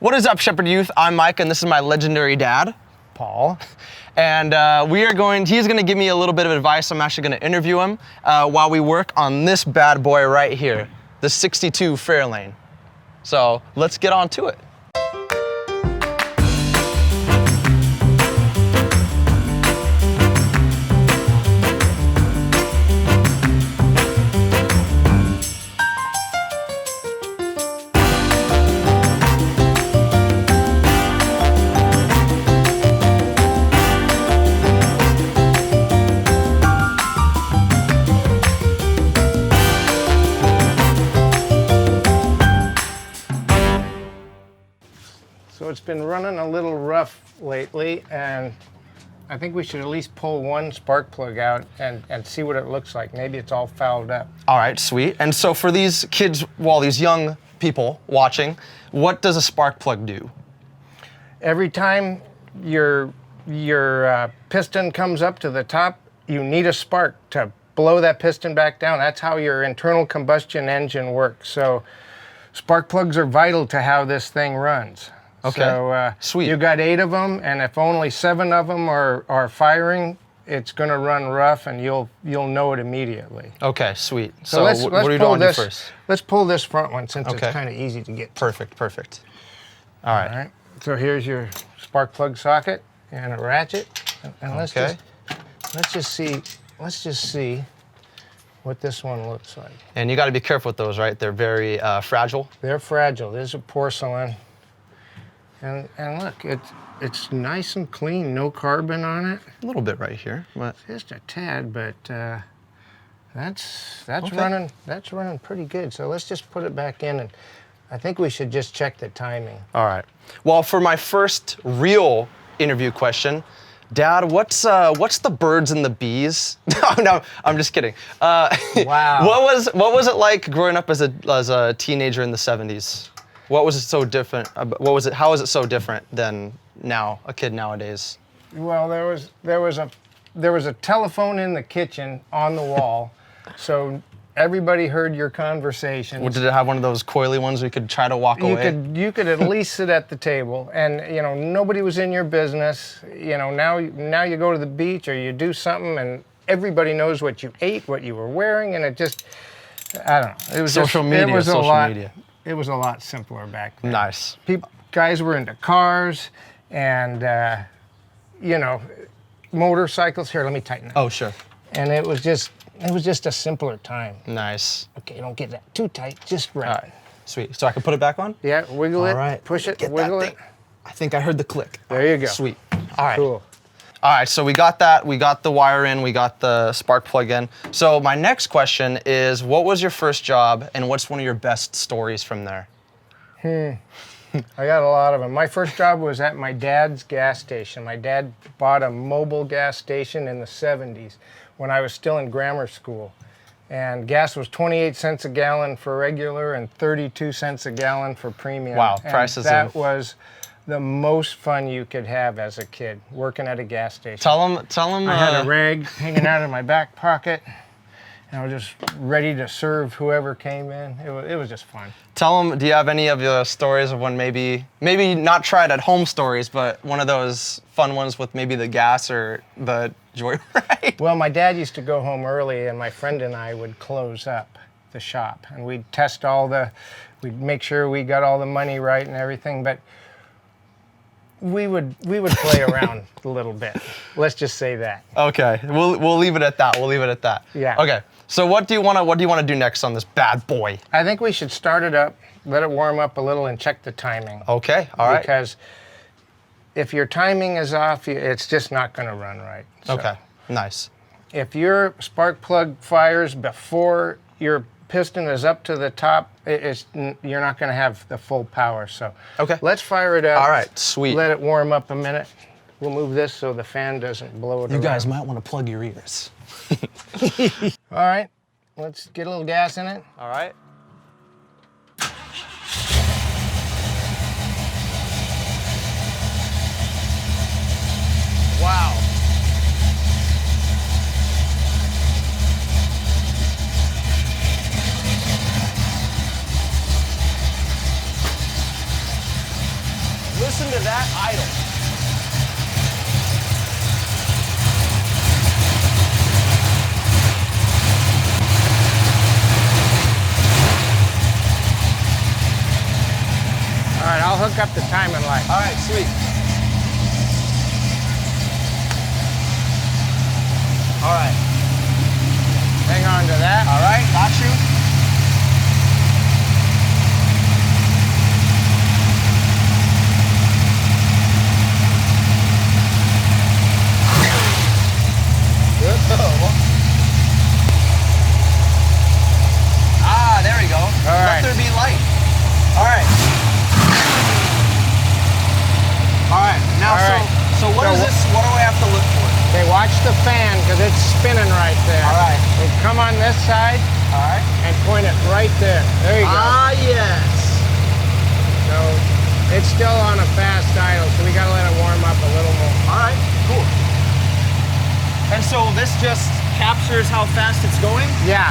What is up, Shepherd Youth? I'm Mike, and this is my legendary dad, Paul. And he's gonna give me a little bit of advice. I'm actually gonna interview him while we work on this bad boy right here, the 62 Fairlane. So let's get on to it. So it's been running a little rough lately, and I think we should at least pull one spark plug out and see what it looks like. Maybe it's all fouled up. All right, sweet. And so for these kids, these young people watching, what does a spark plug do? Every time your piston comes up to the top, you need a spark to blow that piston back down. That's how your internal combustion engine works. So spark plugs are vital to how this thing runs. Okay, so, sweet. You got 8 of them, and if only 7 of them are firing, it's going to run rough, and you'll know it immediately. Okay, sweet. So what are you doing first? Let's pull this front one since Okay. it's kind of easy to get to. Perfect. All right. All right. So here's your spark plug socket and a ratchet, and let's just see what this one looks like. And you got to be careful with those, right? They're very fragile. They're fragile. There's a porcelain. And look, it's nice and clean, no carbon on it. A little bit right here, but Just a tad, but that's Okay. running pretty good. So let's just put it back in, and I think we should just check the timing. all right. Well, for my first real interview question, Dad, what's the birds and the bees? No, I'm just kidding. Wow. What was it like growing up as a teenager in the 70s? What was it so different? How is it so different than now, a kid nowadays? Well, there was a telephone in the kitchen on the wall, so everybody heard your conversations. Did it have one of those coily ones where you could try to walk away? You could at least sit at the table, and nobody was in your business. Now you go to the beach or you do something, and everybody knows what you ate, what you were wearing, and it just, I don't know. It was social media. It was a lot simpler back then. Nice. Guys were into cars and motorcycles. Here, let me tighten it. Oh, sure. And it was just a simpler time. Nice. Okay, don't get that too tight, just right. All right. Sweet. So I can put it back on? Yeah, wiggle it. All right. Push it, Get wiggle that it. thing. I think I heard the click. There you go. Sweet. All right. Cool. All right, so we got that. We got the wire in. We got the spark plug in. So my next question is, what was your first job, and what's one of your best stories from there? I got a lot of them. My first job was at my dad's gas station. My dad bought a mobile gas station in the 70s when I was still in grammar school. And gas was 28 cents a gallon for regular and 32 cents a gallon for premium. Wow, and prices that was the most fun you could have as a kid, working at a gas station. Tell them. I had a rag hanging out of my back pocket, and I was just ready to serve whoever came in. It was just fun. Tell them, do you have any of the stories of when maybe not tried at home stories, but one of those fun ones with maybe the gas or the joyride? Well, my dad used to go home early, and my friend and I would close up the shop, and we'd test we'd make sure we got all the money right and everything, but we would play around a little bit. Let's just say that. Okay, we'll leave it at that. Yeah. Okay. So what do you want to do next on this bad boy? I think we should start it up, let it warm up a little, and check the timing. Okay. All right. Because if your timing is off, it's just not going to run right. So Okay. Nice. if your spark plug fires before your piston is up to the top, you're not going to have the full power. So Okay. let's fire it up. All right. Sweet. Let it warm up a minute. We'll move this so the fan doesn't blow it You around. guys might want to plug your ears. All right, let's get a little gas in it. All right. Wow. listen to that idle. All right, I'll hook up the timing light. All right, sweet. All right. Hang on to that. All right, got you. There we go. All right. Let there be light. All right. All right. Now, All right. so what is this? What do I have to look for? Okay, watch the fan because it's spinning right there. All right. So come on this side. All right. And point it right there. There you go. Ah, yes. So it's still on a fast idle, so we gotta let it warm up a little more. All right. Cool. And so this just captures how fast it's going? Yeah,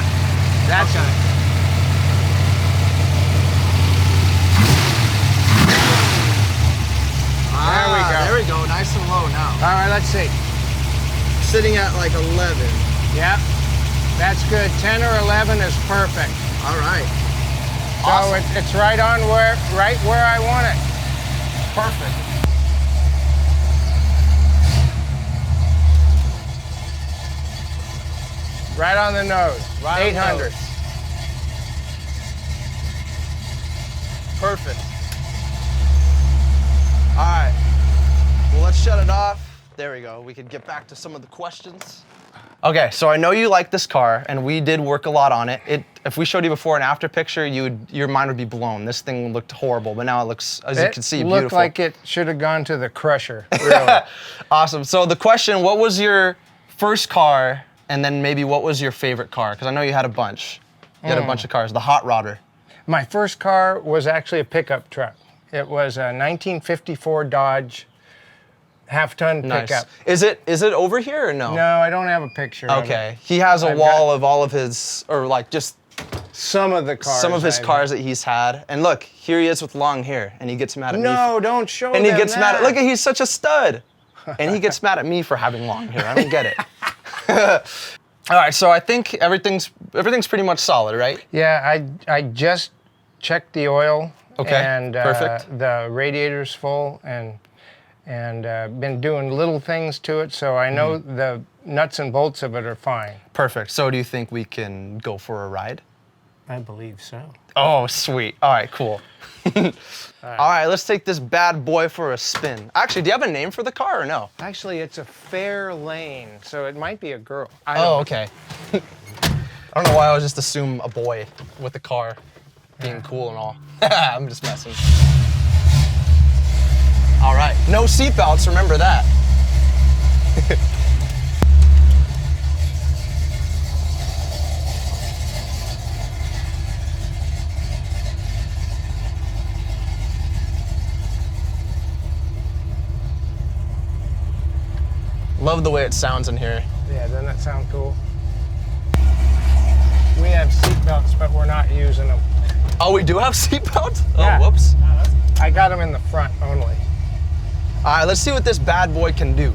that's Okay. There we go. There we go. Nice and low now. All right, let's see. Sitting at like 11. Yep, that's good. 10 or 11 is perfect. All right. So Awesome. it's right on where I want it. Perfect. Right on the nose. Right on the 800. nose. Perfect. All right. Well, let's shut it off. There we go. We could get back to some of the questions. Okay, so I know you like this car, and we did work a lot on it. If we showed you before and after picture, your mind would be blown. This thing looked horrible, but now it looks, as you can see, beautiful. It looked like it should have gone to the crusher, really. Awesome. So the question, what was your first car, and then maybe what was your favorite car? Because I know you had a bunch. You had a bunch of cars. The Hot Rodder. My first car was actually a pickup truck. It was a 1954 Dodge half-ton pickup. Is it over here or no? No, I don't have a picture of it. Okay. He has a I've wall of all of his, or like just Some of the cars. some of his cars that he's had. And look, here he is with long hair, and he gets mad at me. No, don't show And he them gets mad at, that. look, he's such a stud. And he gets mad at me for having long hair. I don't get it. All right, so I think everything's pretty much solid, right? Yeah, I just checked the oil. Okay, And perfect. the radiator's full, and been doing little things to it, so I know the nuts and bolts of it are fine. Perfect. So do you think we can go for a ride? I believe so. Oh, sweet. All right, cool. All right, let's take this bad boy for a spin. Actually, do you have a name for the car or no? Actually, it's a Fairlane, so it might be a girl. Oh, okay. I don't know why I was just assume a boy with a car being cool and all. I'm just messing. All right, no seatbelts, remember that. Love the way it sounds in here. Yeah, doesn't that sound cool? We have seatbelts, but we're not using them. Oh, we do have seatbelts? Yeah. Oh, whoops. I got them in the front only. All right, let's see what this bad boy can do.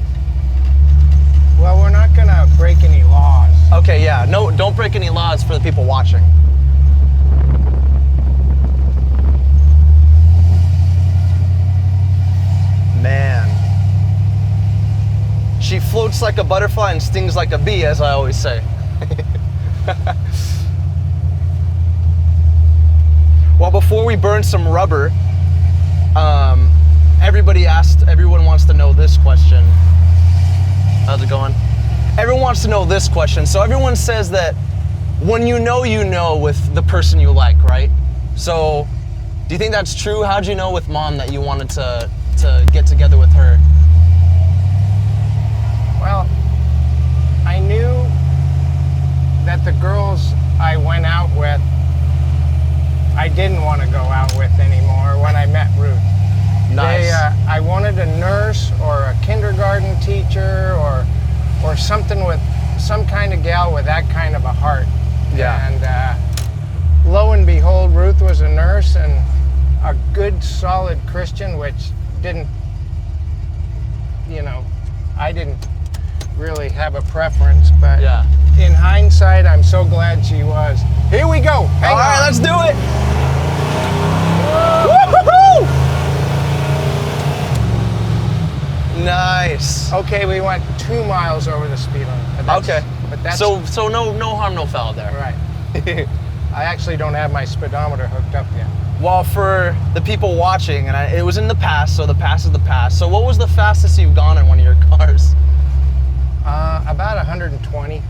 Well, we're not gonna break any laws. Okay, yeah, no, don't break any laws for the people watching. Man. She floats like a butterfly and stings like a bee, as I always say. Well, before we burn some rubber, everyone wants to know this question. How's it going? Everyone wants to know this question. So everyone says that when you know with the person you like, right? So do you think that's true? How'd you know with Mom that you wanted to get together with her? Well, I knew that the girls I went out with, I didn't want to go out with anymore when I met Ruth. Nice. I wanted a nurse or a kindergarten teacher or something with some kind of gal with that kind of a heart. Yeah. And lo and behold, Ruth was a nurse and a good, solid Christian, which didn't, I didn't really have a preference, but Yeah. in hindsight, I'm so glad she was. Here we go. Hang All right, on. let's do it. Woo-hoo-hoo! Nice. Okay, we went 2 miles over the speed limit. Okay. But that's So no harm, no foul there. right. I actually don't have my speedometer hooked up yet. Well, for the people watching, and it was in the past, so the past is the past. So what was the fastest you've gone in one of your cars? About 120.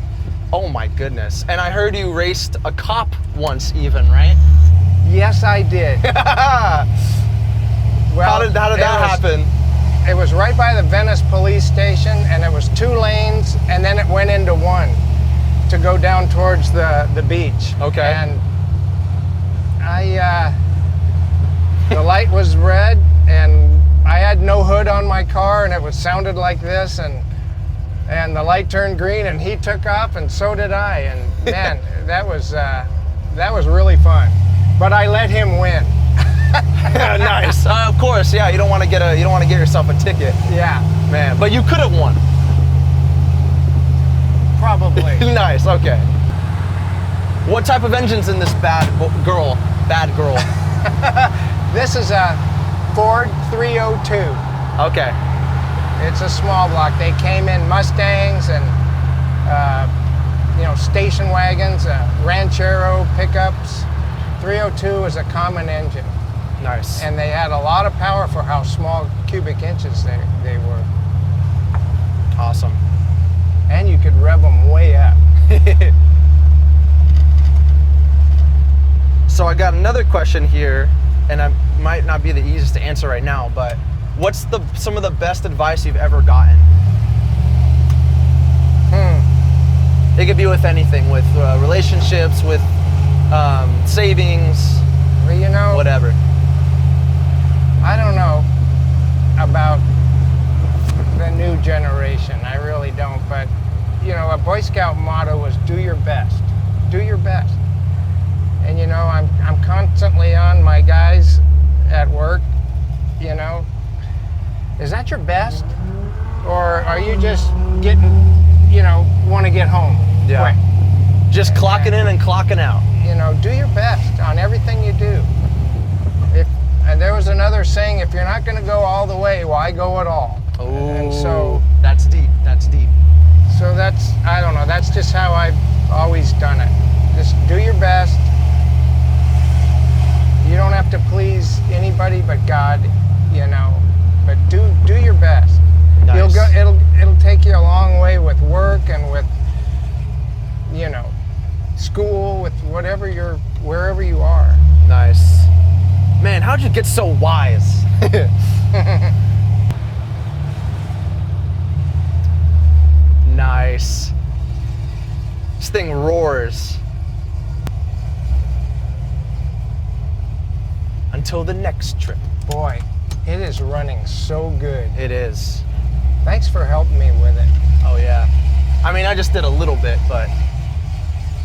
Oh my goodness. And I heard you raced a cop once even, right? Yes, I did. Well, How did that happen? It was right by the Venice police station, and it was 2 lanes, and then it went into 1 to go down towards the beach. Okay. And the light was red, and I had no hood on my car, and it sounded like this, and the light turned green, and he took off, and so did I. And man, that was really fun. But I let him win. Nice. Of course, yeah. You don't want to get yourself a ticket. Yeah, Man, but you could have won. probably. Nice. Okay. What type of engine's in this bad girl? This is a Ford 302. Okay. It's a small block. They came in Mustangs and station wagons, Ranchero pickups. 302 is a common engine, Nice. and they had a lot of power for how small cubic inches they were. Awesome. And you could rev them way up. So I got another question here, and it might not be the easiest to answer right now, but what's some of the best advice you've ever gotten? It could be with anything, with relationships, with savings, Well, whatever. I don't know about the new generation. I really don't. But, a Boy Scout motto was do your best. Do your best. And, I'm constantly on my guys at work, Is that your best? Or are you just getting, want to get home quick? Just clocking in and clocking out. Do your best on everything you do. And there was another saying, if you're not going to go all the way, why go at all? And so that's deep. That's deep. So I don't know, that's just how I've always done it. Just do your best. You don't have to please anybody but God, but do your best. Nice. It'll take you a long way with work and with, school, with wherever you are. Nice. Man, how'd you get so wise? Nice. This thing roars. Until the next trip. Boy, it is running so good. It is. Thanks for helping me with it. Oh yeah. I mean, I just did a little bit, but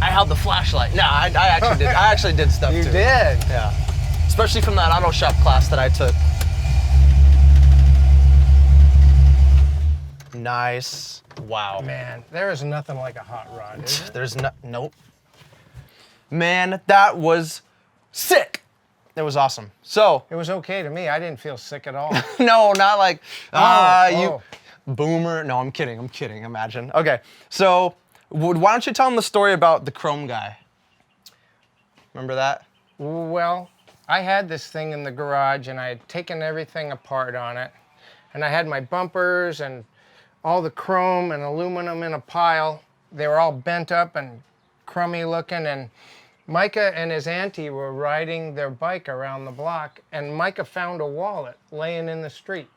I held the flashlight. No, I actually did. I actually did stuff You too. did? Yeah. Especially from that auto shop class that I took. Nice. Wow. Man, there is nothing like a hot rod, is there? There's nope. Man, that was sick. It was awesome. So, It was okay to me. I didn't feel sick at all. no, not like, you Oh. boomer. No, I'm kidding. Imagine. Okay, so why don't you tell them the story about the chrome guy? Remember that? Well, I had this thing in the garage, and I had taken everything apart on it. And I had my bumpers and all the chrome and aluminum in a pile. They were all bent up and crummy looking. And Micah and his auntie were riding their bike around the block, and Micah found a wallet laying in the street.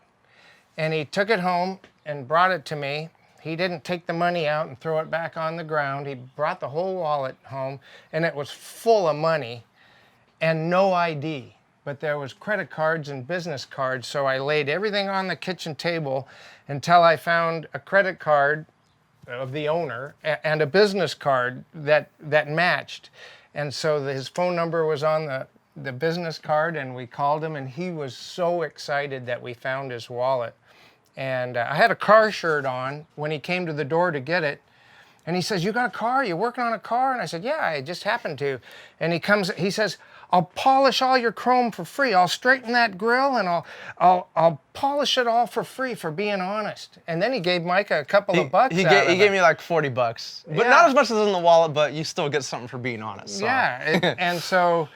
And he took it home and brought it to me. He didn't take the money out and throw it back on the ground. He brought the whole wallet home, and it was full of money and no ID. But there was credit cards and business cards, so I laid everything on the kitchen table until I found a credit card of the owner and a business card that matched. And so his phone number was on the business card, and we called him, and he was so excited that we found his wallet. And I had a car shirt on when he came to the door to get it. And he says, "You got a car? You working on a car?" And I said, "Yeah, I just happened to." And he says, "I'll polish all your chrome for free. I'll straighten that grill, and I'll polish it all for free for being honest." And then he gave Micah a couple of bucks. He gave me like $40, but Yeah. not as much as in the wallet. But you still get something for being honest. So. Yeah, and so,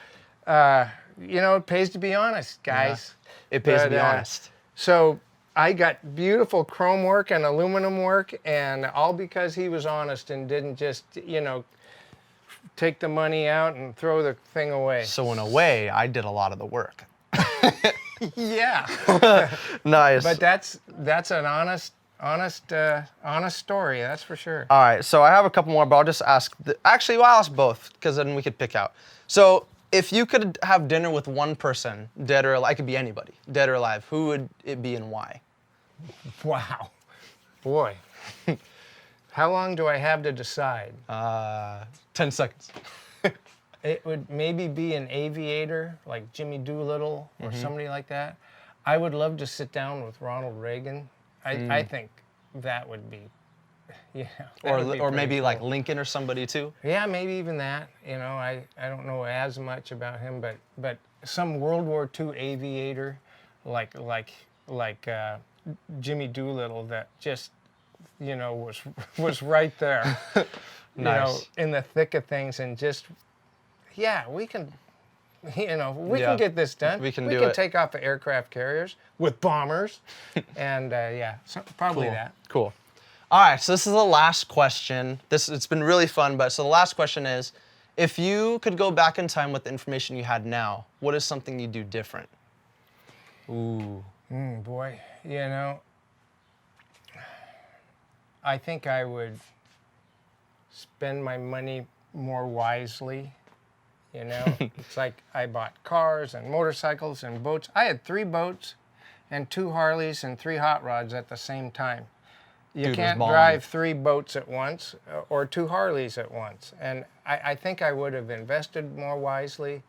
it pays to be honest, guys. Yeah. It pays to be honest. So I got beautiful chrome work and aluminum work, and all because he was honest and didn't just, take the money out and throw the thing away. So in a way, I did a lot of the work. Yeah. Nice. But that's an honest story, that's for sure. All right, so I have a couple more, but I'll just ask. Actually, I'll ask both, because then we could pick out. So if you could have dinner with one person, dead or alive, it could be anybody, dead or alive, who would it be and why? Wow. Boy. How long do I have to decide? 10 seconds. It would maybe be an aviator, like Jimmy Doolittle or somebody like that. I would love to sit down with Ronald Reagan. I think that would be, Or maybe cool. Like Lincoln or somebody too. Yeah, maybe even that. I don't know as much about him, but some World War II aviator, like Jimmy Doolittle, that just was right there. Nice. In the thick of things, and just we can. We can get this done. We can take off the aircraft carriers with bombers, and so probably cool. that. Cool. All right, so this is the last question. It's been really fun, but so the last question is, if you could go back in time with the information you had now, what is something you'd do different? Ooh. Boy, I think I would spend my money more wisely. It's like I bought cars and motorcycles and boats. I had 3 boats and 2 Harleys and 3 hot rods at the same time. You can't drive 3 boats at once or 2 Harleys at once. And I think I would have invested more wisely.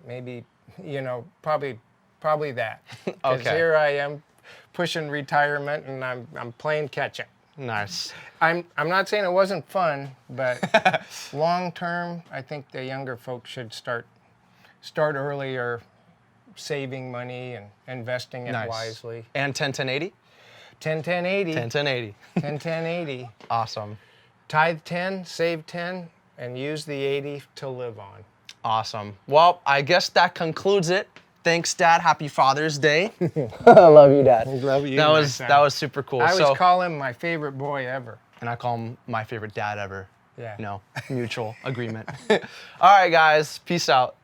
Maybe, probably that. Because here I am pushing retirement, and I'm playing catch up. Nice. I'm not saying it wasn't fun, but long term, I think the younger folks should start earlier, saving money and investing it wisely. And 10-10-80? 10-10-80. 10-10-80. 10-10-80. Awesome. Tithe 10, save 10, and use the 80 to live on. Awesome. Well, I guess that concludes it. Thanks, Dad. Happy Father's Day. I love you, Dad. I love you. That was super cool. I always call him my favorite boy ever. And I call him my favorite dad ever. Yeah. Mutual agreement. All right, guys. Peace out.